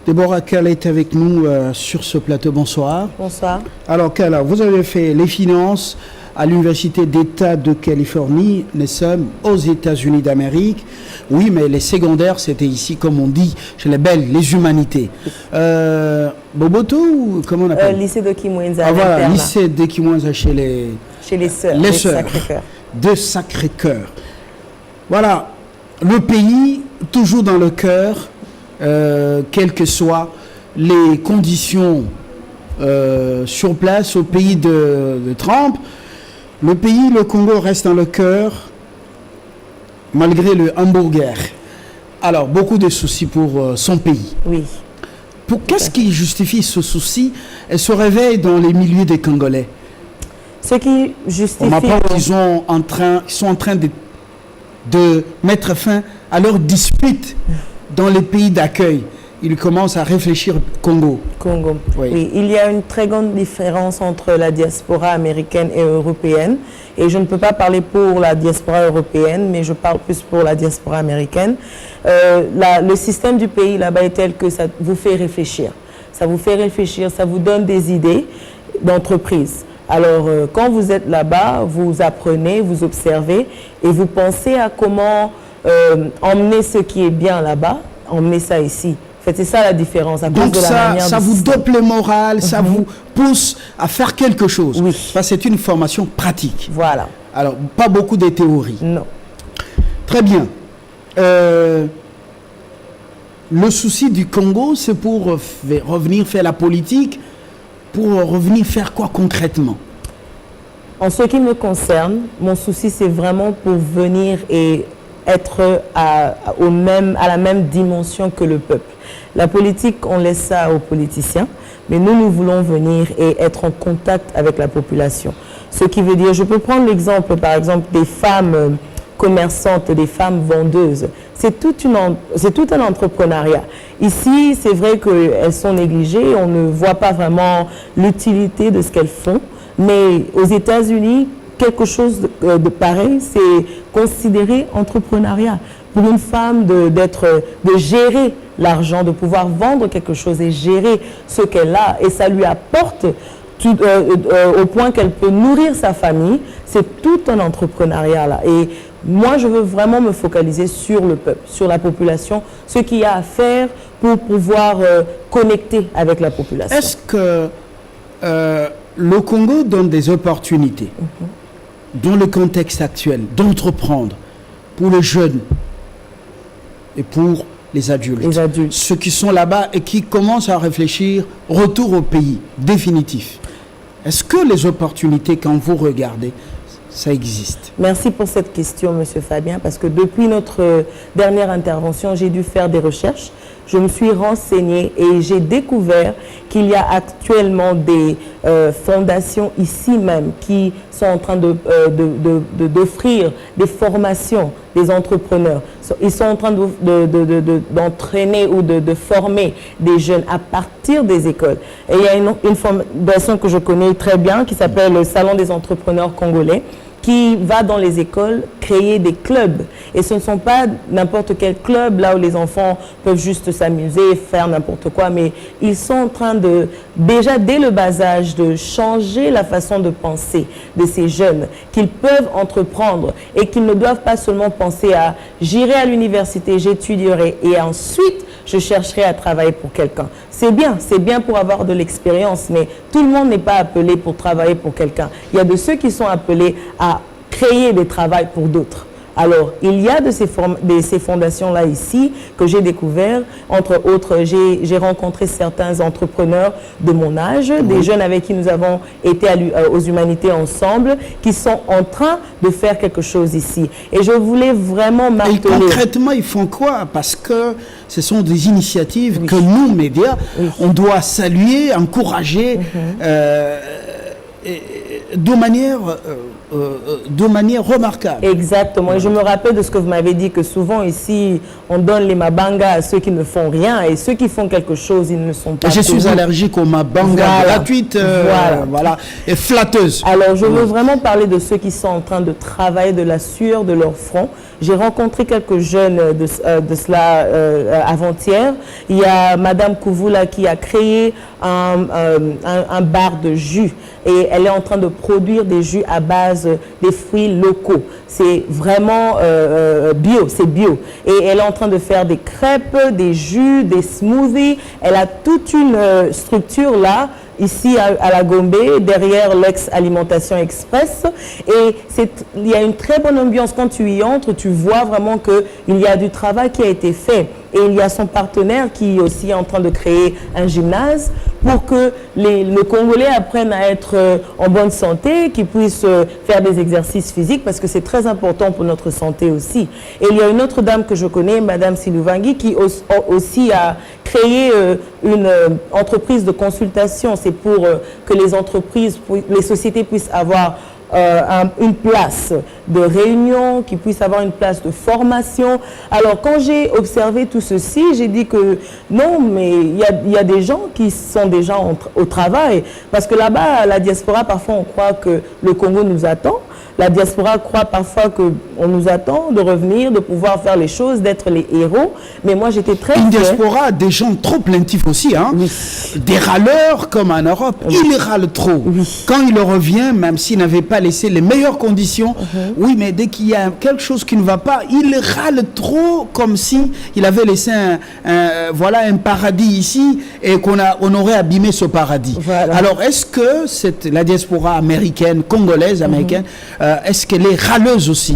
Déborah Kala est avec nous sur ce plateau. Bonsoir. Bonsoir. Alors Kala, vous avez fait les finances à l'Université d'État de Californie. Nous sommes aux États-Unis d'Amérique. Oui, mais les secondaires, c'était ici, comme on dit, chez les belles, les humanités. Boboto ou comment on appelle Lycée de Kimwenza. Ah voilà, lycée de Kimwenza chez les sœurs. Les sœurs de Sacré-Cœur. Voilà, le pays, toujours dans le cœur, quelles que soient les conditions sur place au pays de Trump. Le pays, le Congo, reste dans le cœur, malgré le hamburger. Alors, beaucoup de soucis pour son pays. Oui. Qu'est-ce qui justifie ce souci et ce réveil dans les milieux des Congolais? Ce qui justifie... On m'apprend qu'ils sont en train de mettre fin à leur dispute dans les pays d'accueil. Ils commencent à réfléchir Congo. Oui. Oui. Il y a une très grande différence entre la diaspora américaine et européenne. Et je ne peux pas parler pour la diaspora européenne, mais je parle plus pour la diaspora américaine. Le système du pays là-bas est tel que ça vous fait réfléchir. Ça vous fait réfléchir, ça vous donne des idées d'entreprise. Alors, quand vous êtes là-bas, vous apprenez, vous observez et vous pensez à comment emmener ce qui est bien là-bas, emmener ça ici. En fait, c'est ça la différence. Donc ça vous dope le moral, ça vous pousse à faire quelque chose. Oui. C'est une formation pratique. Voilà. Alors, pas beaucoup de théorie. Non. Très bien. Le souci du Congo, c'est pour revenir faire la politique, pour revenir faire quoi concrètement? En ce qui me concerne, mon souci, c'est vraiment pour venir et être à la même dimension que le peuple. La politique, on laisse ça aux politiciens, mais nous voulons venir et être en contact avec la population. Ce qui veut dire, je peux prendre l'exemple, par exemple, des femmes commerçantes, des femmes vendeuses. C'est tout un entrepreneuriat. Ici, c'est vrai qu'elles sont négligées, on ne voit pas vraiment l'utilité de ce qu'elles font, mais aux États-Unis, quelque chose de pareil, c'est considéré entrepreneuriat. Pour une femme de gérer l'argent, de pouvoir vendre quelque chose et gérer ce qu'elle a, et ça lui apporte au point qu'elle peut nourrir sa famille, c'est tout un entrepreneuriat là. Et moi, je veux vraiment me focaliser sur le peuple, sur la population, ce qu'il y a à faire pour pouvoir connecter avec la population. Est-ce que le Congo donne des opportunités dans le contexte actuel d'entreprendre pour les jeunes et pour les adultes, ceux qui sont là-bas et qui commencent à réfléchir retour au pays définitif? Est-ce que les opportunités, quand vous regardez, ça existe? Merci pour cette question, Monsieur Fabien, parce que depuis notre dernière intervention, j'ai dû faire des recherches. Je me suis renseignée et j'ai découvert qu'il y a actuellement des fondations ici même qui sont en train d'offrir des formations des entrepreneurs. Ils sont en train d'entraîner ou de former des jeunes à partir des écoles. Et il y a une fondation que je connais très bien qui s'appelle le Salon des entrepreneurs congolais, qui va dans les écoles créer des clubs. Et ce ne sont pas n'importe quel club là où les enfants peuvent juste s'amuser, faire n'importe quoi, mais ils sont en train de, déjà dès le bas âge, de changer la façon de penser de ces jeunes, qu'ils peuvent entreprendre et qu'ils ne doivent pas seulement penser à « j'irai à l'université, j'étudierai et ensuite je chercherai à travailler pour quelqu'un ». C'est bien pour avoir de l'expérience, mais tout le monde n'est pas appelé pour travailler pour quelqu'un. Il y a de ceux qui sont appelés à créer des travails pour d'autres. Alors, il y a de ces fondations-là ici que j'ai découvert. Entre autres, j'ai rencontré certains entrepreneurs de mon âge, des jeunes avec qui nous avons été aux humanités ensemble, qui sont en train de faire quelque chose ici. Et je voulais vraiment marteler. Et concrètement, ils font quoi? Parce que ce sont des initiatives que nous, médias, on doit saluer, encourager de manière de manière remarquable. Exactement. Et je me rappelle de ce que vous m'avez dit, que souvent ici, on donne les mabanga à ceux qui ne font rien et ceux qui font quelque chose, ils ne sont pas. Je suis allergique aux mabanga gratuites, voilà, et flatteuses. Alors, je veux vraiment parler de ceux qui sont en train de travailler de la sueur de leur front. J'ai rencontré quelques jeunes de cela avant-hier. Il y a Madame Kouvoula qui a créé un bar de jus et elle est en train de produire des jus à base des fruits locaux. C'est vraiment bio, c'est bio. Et elle est en train de faire des crêpes, des jus, des smoothies. Elle a toute une structure là, ici à la Gombe, derrière l'ex-alimentation express. Et il y a une très bonne ambiance. Quand tu y entres, tu vois vraiment qu'il y a du travail qui a été fait. Et il y a son partenaire qui est aussi en train de créer un gymnase pour que le Congolais apprenne à être en bonne santé, qu'ils puissent faire des exercices physiques parce que c'est très important pour notre santé aussi. Et il y a une autre dame que je connais, Madame Siluvangi, qui aussi a créé une entreprise de consultation. C'est pour que les entreprises, les sociétés puissent avoir une place de réunion, qui puisse avoir une place de formation. Alors, quand j'ai observé tout ceci, j'ai dit que non, mais il y a des gens qui sont déjà au travail. Parce que là-bas, la diaspora, parfois, on croit que le Congo nous attend. La diaspora croit parfois qu'on nous attend de revenir, de pouvoir faire les choses, d'être les héros. Mais moi, j'étais très Une diaspora, des gens trop plaintifs aussi. Hein? Oui. Des râleurs comme en Europe. Oui. Ils râlent trop. Oui. Quand il revient, même s'il n'avait pas laissé les meilleures conditions, oui, mais dès qu'il y a quelque chose qui ne va pas, il râle trop comme si il avait laissé un paradis ici et on aurait abîmé ce paradis. Voilà. Alors, est-ce que la diaspora américaine, congolaise, américaine, est-ce qu'elle est râleuse aussi?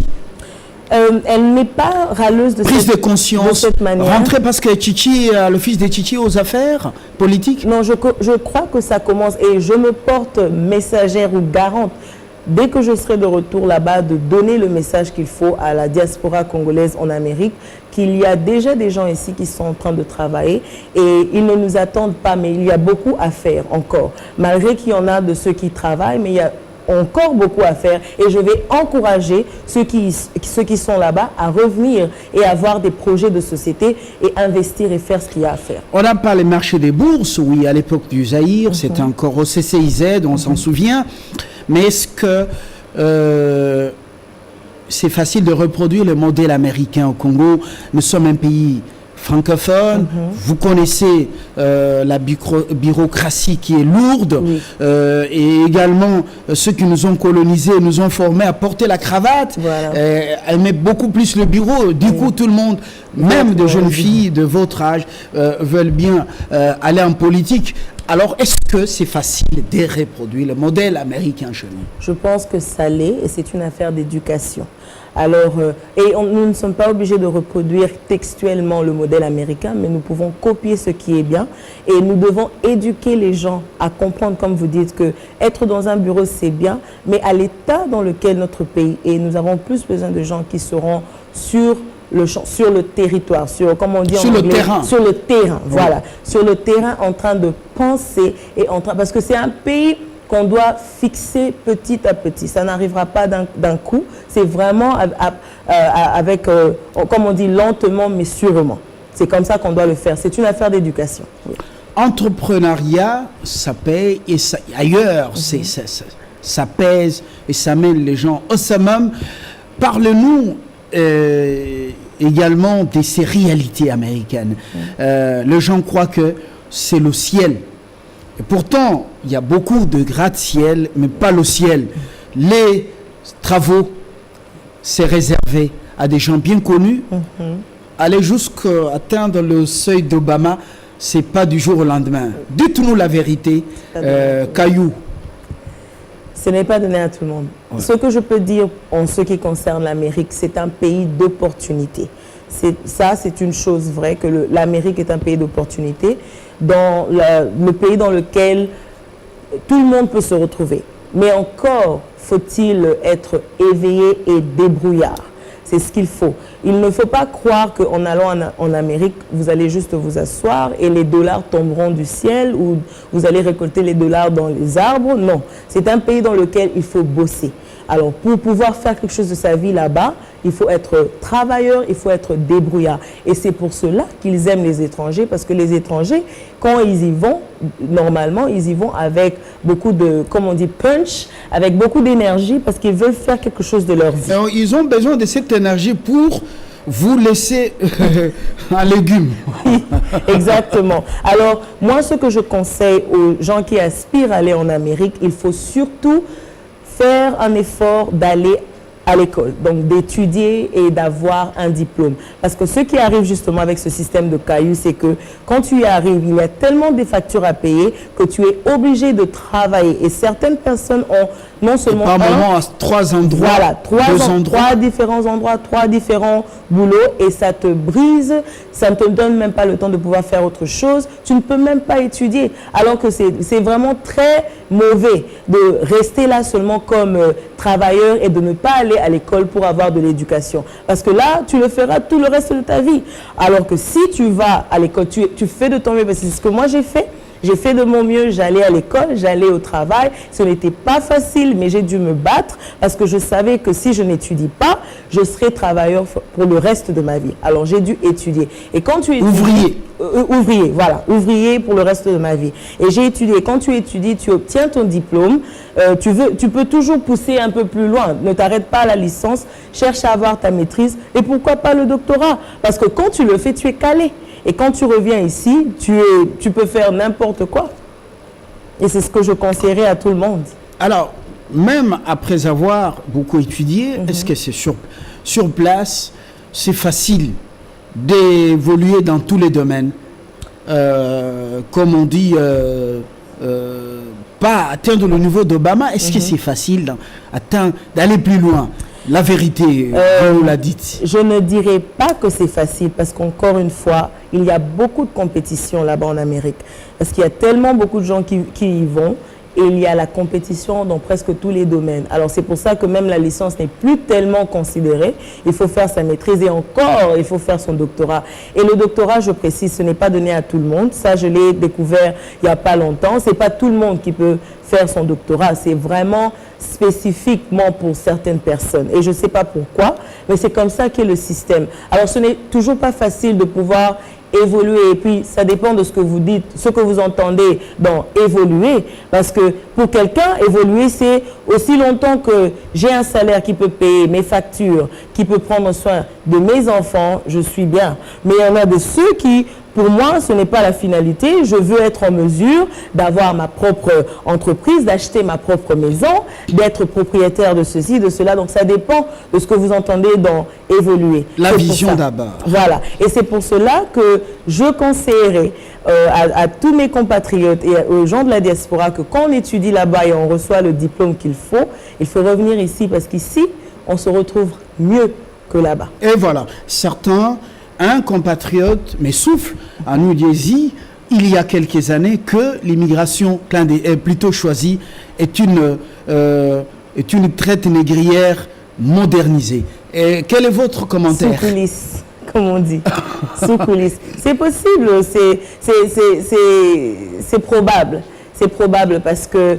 Elle n'est pas râleuse de prise de conscience, de cette manière. Rentrer parce que Tchitchi, le fils de Tchitchi aux affaires politiques? Non, je crois que ça commence et je me porte messagère ou garante dès que je serai de retour là-bas de donner le message qu'il faut à la diaspora congolaise en Amérique, qu'il y a déjà des gens ici qui sont en train de travailler et ils ne nous attendent pas, mais il y a beaucoup à faire encore. Malgré qu'il y en a de ceux qui travaillent, mais il y a encore beaucoup à faire et je vais encourager ceux qui sont là-bas à revenir et avoir des projets de société et investir et faire ce qu'il y a à faire. On n'a pas les marchés des bourses, oui, à l'époque du Zaïre, c'était encore au CCIZ, on s'en souvient, mais est-ce que c'est facile de reproduire le modèle américain au Congo? Nous sommes un pays francophone, vous connaissez la bureaucratie qui est lourde, et également ceux qui nous ont colonisés, nous ont formés à porter la cravate. Voilà. Elle met beaucoup plus le bureau. Du coup, tout le monde, même de jeunes filles de votre âge, veulent bien aller en politique. Alors, est-ce que c'est facile de reproduire le modèle américain chez nous? Je pense que ça l'est et c'est une affaire d'éducation. Alors, nous ne sommes pas obligés de reproduire textuellement le modèle américain, mais nous pouvons copier ce qui est bien et nous devons éduquer les gens à comprendre, comme vous dites, que être dans un bureau, c'est bien, mais à l'état dans lequel notre pays est, nous avons plus besoin de gens qui seront sur le territoire, comme on dit en anglais, terrain. Sur le terrain, voilà, sur le terrain en train de penser parce que c'est un pays qu'on doit fixer petit à petit. Ça n'arrivera pas d'un coup. C'est vraiment avec, comme on dit, lentement mais sûrement. C'est comme ça qu'on doit le faire. C'est une affaire d'éducation. Oui. Entrepreneuriat, ça paye et ça, ailleurs, ça pèse et ça mène les gens au summum. Parle-nous également de ces réalités américaines. Les gens croient que c'est le ciel. Et pourtant, il y a beaucoup de gratte-ciel, mais pas le ciel. Les travaux, c'est réservé à des gens bien connus. Aller jusqu'à atteindre le seuil d'Obama, c'est pas du jour au lendemain. Dites-nous la vérité, Caillou. Ce n'est pas donné à tout le monde. Ouais. Ce que je peux dire en ce qui concerne l'Amérique, c'est un pays d'opportunités. C'est une chose vraie, que l'Amérique est un pays d'opportunités, dans le pays dans lequel tout le monde peut se retrouver. Mais encore faut-il être éveillé et débrouillard. C'est ce qu'il faut. Il ne faut pas croire qu'en allant en Amérique, vous allez juste vous asseoir et les dollars tomberont du ciel ou vous allez récolter les dollars dans les arbres. Non, c'est un pays dans lequel il faut bosser. Alors, pour pouvoir faire quelque chose de sa vie là-bas, il faut être travailleur, il faut être débrouillard. Et c'est pour cela qu'ils aiment les étrangers, parce que les étrangers, quand ils y vont, normalement, ils y vont avec beaucoup de, comme on dit, punch, avec beaucoup d'énergie, parce qu'ils veulent faire quelque chose de leur vie. Alors, ils ont besoin de cette énergie pour vous laisser un légume. Exactement. Alors, moi, ce que je conseille aux gens qui aspirent à aller en Amérique, il faut surtout faire un effort d'aller à l'école, donc d'étudier et d'avoir un diplôme. Parce que ce qui arrive justement avec ce système de cailloux, c'est que quand tu y arrives, il y a tellement de factures à payer que tu es obligé de travailler. Et certaines personnes ont non seulement par moment à 3 endroits, voilà, trois différents endroits, 3 différents boulots, et ça te brise, ça ne te donne même pas le temps de pouvoir faire autre chose. Tu ne peux même pas étudier, alors que c'est vraiment très mauvais de rester là seulement comme travailleur et de ne pas aller à l'école pour avoir de l'éducation. Parce que là, tu le feras tout le reste de ta vie. Alors que si tu vas à l'école, tu fais de ton mieux, parce que c'est ce que moi j'ai fait. J'ai fait de mon mieux, j'allais à l'école, j'allais au travail. Ce n'était pas facile, mais j'ai dû me battre parce que je savais que si je n'étudie pas, je serais travailleur pour le reste de ma vie. Alors j'ai dû étudier. Et quand tu étudies, ouvrier, voilà, ouvrier pour le reste de ma vie. Et j'ai étudié. Quand tu étudies, tu obtiens ton diplôme. Tu peux toujours pousser un peu plus loin. Ne t'arrête pas à la licence, cherche à avoir ta maîtrise. Et pourquoi pas le doctorat? Parce que quand tu le fais, tu es calé. Et quand tu reviens ici, tu peux faire n'importe quoi. Et c'est ce que je conseillerais à tout le monde. Alors, même après avoir beaucoup étudié, est-ce que c'est sur place, c'est facile d'évoluer dans tous les domaines, comme on dit, pas atteindre le niveau d'Obama? Est-ce que c'est facile d'aller plus loin? La vérité, vous l'a dit. Je ne dirais pas que c'est facile parce qu'encore une fois, il y a beaucoup de compétition là-bas en Amérique. Parce qu'il y a tellement beaucoup de gens qui y vont et il y a la compétition dans presque tous les domaines. Alors c'est pour ça que même la licence n'est plus tellement considérée. Il faut faire sa maîtrise et encore, il faut faire son doctorat. Et le doctorat, je précise, ce n'est pas donné à tout le monde. Ça, je l'ai découvert il n'y a pas longtemps. Ce n'est pas tout le monde qui peut faire son doctorat. C'est vraiment spécifiquement pour certaines personnes. Et je ne sais pas pourquoi, mais c'est comme ça qu'est le système. Alors ce n'est toujours pas facile de pouvoir évoluer, et puis ça dépend de ce que vous dites, ce que vous entendez dans évoluer, parce que pour quelqu'un, évoluer, c'est aussi longtemps que j'ai un salaire qui peut payer mes factures, qui peut prendre soin de mes enfants, je suis bien. Mais il y en a de ceux qui, pour moi, ce n'est pas la finalité. Je veux être en mesure d'avoir ma propre entreprise, d'acheter ma propre maison, d'être propriétaire de ceci, de cela. Donc, ça dépend de ce que vous entendez dans évoluer. La vision d'abord. Voilà. Et c'est pour cela que je conseillerais à tous mes compatriotes et aux gens de la diaspora que quand on étudie là-bas et on reçoit le diplôme qu'il faut revenir ici parce qu'ici, on se retrouve mieux que là-bas. Et voilà. Certains... Un compatriote me souffle à New Jersey, il y a quelques années, que l'immigration plutôt choisie est une traite négrière modernisée. Et quel est votre commentaire? Sous coulisses, comme on dit. Sous coulisses. C'est possible, c'est probable. C'est probable parce que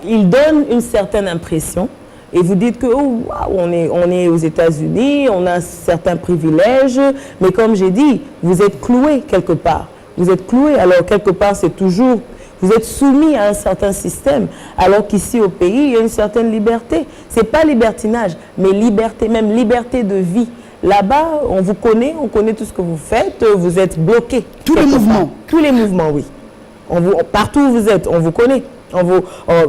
il donne une certaine impression. Et vous dites que oh, wow, on est aux États-Unis, on a certains privilèges, mais comme j'ai dit, vous êtes cloué quelque part. Vous êtes cloué, alors quelque part c'est toujours, vous êtes soumis à un certain système, alors qu'ici au pays, il y a une certaine liberté. Ce n'est pas libertinage, mais liberté, même liberté de vie. Là-bas, on vous connaît, on connaît tout ce que vous faites, vous êtes bloqué. Tous les mouvements. Tous les mouvements, oui. Partout où vous êtes, on vous connaît.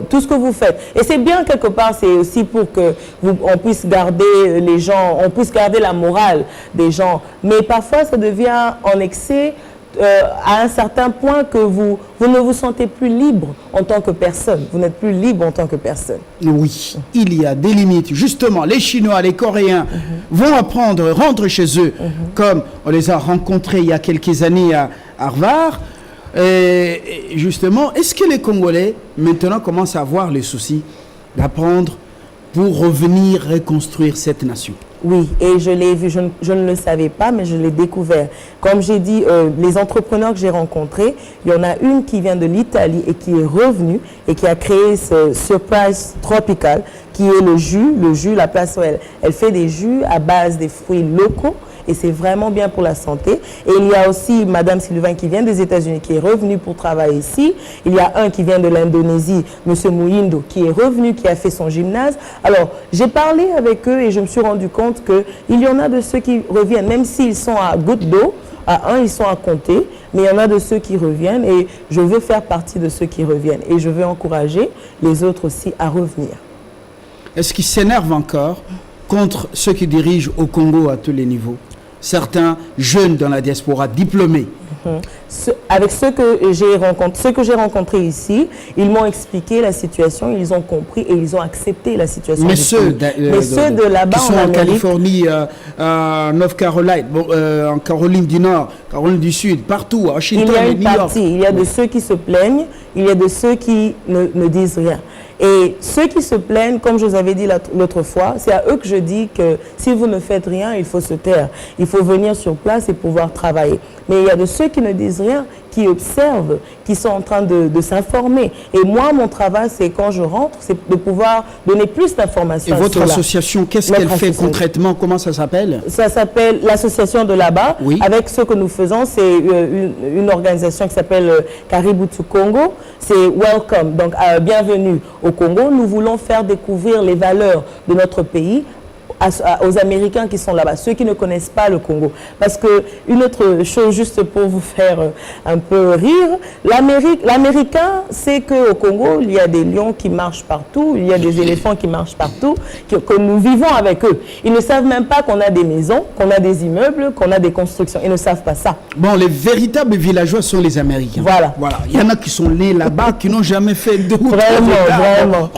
Tout ce que vous faites. Et c'est bien quelque part, c'est aussi pour que on puisse garder les gens, on puisse garder la morale des gens. Mais parfois, ça devient en excès à un certain point que vous ne vous sentez plus libre en tant que personne. Vous n'êtes plus libre en tant que personne. Oui, il y a des limites. Justement, les Chinois, les Coréens vont rentrent chez eux, comme on les a rencontrés il y a quelques années à Harvard. Et justement, est-ce que les Congolais, maintenant, commencent à avoir les soucis d'apprendre pour revenir reconstruire cette nation? Oui, et je l'ai vu, je ne le savais pas, mais je l'ai découvert. Comme j'ai dit, les entrepreneurs que j'ai rencontrés, il y en a une qui vient de l'Italie et qui est revenue et qui a créé ce Surprise Tropical, qui est le jus, la place où elle fait des jus à base des fruits locaux. Et c'est vraiment bien pour la santé. Et il y a aussi Madame Sylvain qui vient des États-Unis, qui est revenue pour travailler ici. Il y a un qui vient de l'Indonésie, Monsieur Mouindo, qui est revenu, qui a fait son gymnase. Alors, j'ai parlé avec eux et je me suis rendu compte qu'il y en a de ceux qui reviennent, même s'ils sont à goutte d'eau, à un, ils sont à compter, mais il y en a de ceux qui reviennent et je veux faire partie de ceux qui reviennent. Et je veux encourager les autres aussi à revenir. Est-ce qu'ils s'énervent encore contre ceux qui dirigent au Congo à tous les niveaux? Certains jeunes dans la diaspora diplômés. Avec ceux que j'ai rencontrés ici, ils m'ont expliqué la situation, ils ont compris et ils ont accepté la situation. Mais ceux de là-bas, qui sont en Californie, en North Caroline, en Caroline du Nord, Caroline du Sud, partout, à Washington, il y a une partie, il y a de ceux qui se plaignent, il y a de ceux qui ne disent rien. Et ceux qui se plaignent, comme je vous avais dit l'autre fois, c'est à eux que je dis que si vous ne faites rien, il faut se taire. Il faut venir sur place et pouvoir travailler. Mais il y a de ceux qui ne disent rien, qui observent, qui sont en train de s'informer. Et moi, mon travail, c'est quand je rentre, c'est de pouvoir donner plus d'informations. Et votre association, qu'est-ce qu'elle fait concrètement? Comment ça s'appelle? Ça s'appelle l'association de là-bas. Oui. Avec ce que nous faisons, c'est une organisation qui s'appelle Caribou to Congo. C'est Welcome, donc bienvenue au Congo. Nous voulons faire découvrir les valeurs de notre pays aux Américains qui sont là-bas, ceux qui ne connaissent pas le Congo. Parce que une autre chose, juste pour vous faire un peu rire, l'Américain sait qu'au Congo, il y a des lions qui marchent partout, il y a des éléphants qui marchent partout, que nous vivons avec eux. Ils ne savent même pas qu'on a des maisons, qu'on a des immeubles, qu'on a des constructions. Ils ne savent pas ça. Bon, les véritables villageois sont les Américains. Voilà. Il y en a qui sont nés là-bas, qui n'ont jamais fait de route. Vraiment.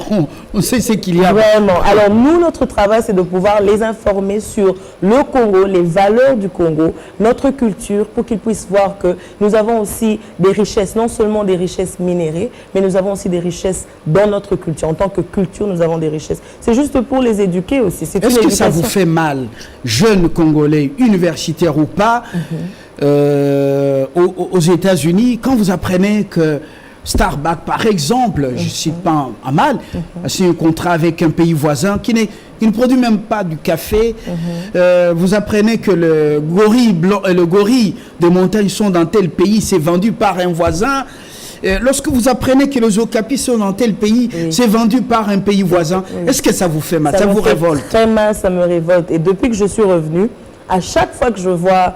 On sait ce qu'il y a. Vraiment. Alors nous, notre travail, c'est de pouvoir les informer sur le Congo, les valeurs du Congo, notre culture, pour qu'ils puissent voir que nous avons aussi des richesses, non seulement des richesses minérées, mais nous avons aussi des richesses dans notre culture. En tant que culture, nous avons des richesses. C'est juste pour les éduquer aussi. Est-ce que ça vous fait mal, jeunes Congolais, universitaires ou pas, aux États-Unis, quand vous apprenez que Starbucks, par exemple, je ne cite pas un mal, a signé un contrat avec un pays voisin qui ne produit même pas du café. Vous apprenez que le gorille des montagnes sont dans tel pays, c'est vendu par un voisin. Lorsque vous apprenez que les okapis sont dans tel pays, c'est vendu par un pays voisin. Est-ce que ça vous fait mal? Ça vous révolte? Très mal, ça me révolte. Et depuis que je suis revenue, à chaque fois que je vois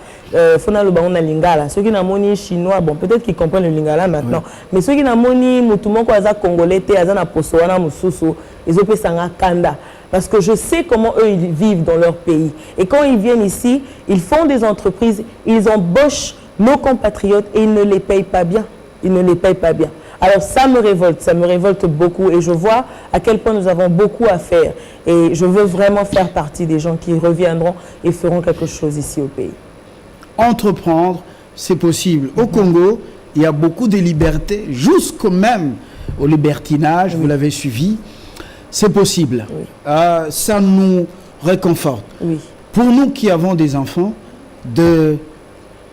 Fona Lobango Lingala, ceux qui n'ont moni chinois, bon, peut-être qu'ils comprennent le Lingala maintenant, mais ceux qui n'ont moni Moutoumon Kwaza Congolais, Azana Posoana Moussousou, ils ont Sanga Kanda. Parce que je sais comment eux ils vivent dans leur pays. Et quand ils viennent ici, ils font des entreprises, ils embauchent nos compatriotes et ils ne les payent pas bien. Ils ne les payent pas bien. Alors ça me révolte beaucoup et je vois à quel point nous avons beaucoup à faire. Et je veux vraiment faire partie des gens qui reviendront et feront quelque chose ici au pays. Entreprendre, c'est possible. Au Congo, il y a beaucoup de liberté, jusqu'au même au libertinage, vous l'avez suivi. C'est possible. Ça nous réconforte. Pour nous qui avons des enfants, de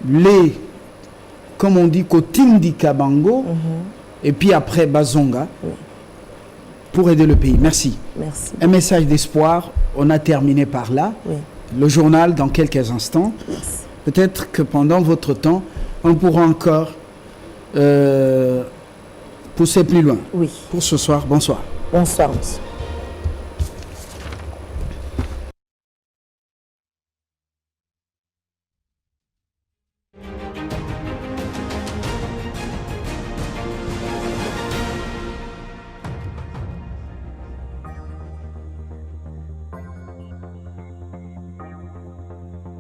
les, comme on dit, Kotindi Kabango, et puis après Bazonga, pour aider le pays. Merci. Merci. Un message d'espoir. On a terminé par là. Le journal dans quelques instants. Peut-être que pendant votre temps, on pourra encore pousser plus loin. Pour ce soir, bonsoir. Bonsoir, monsieur.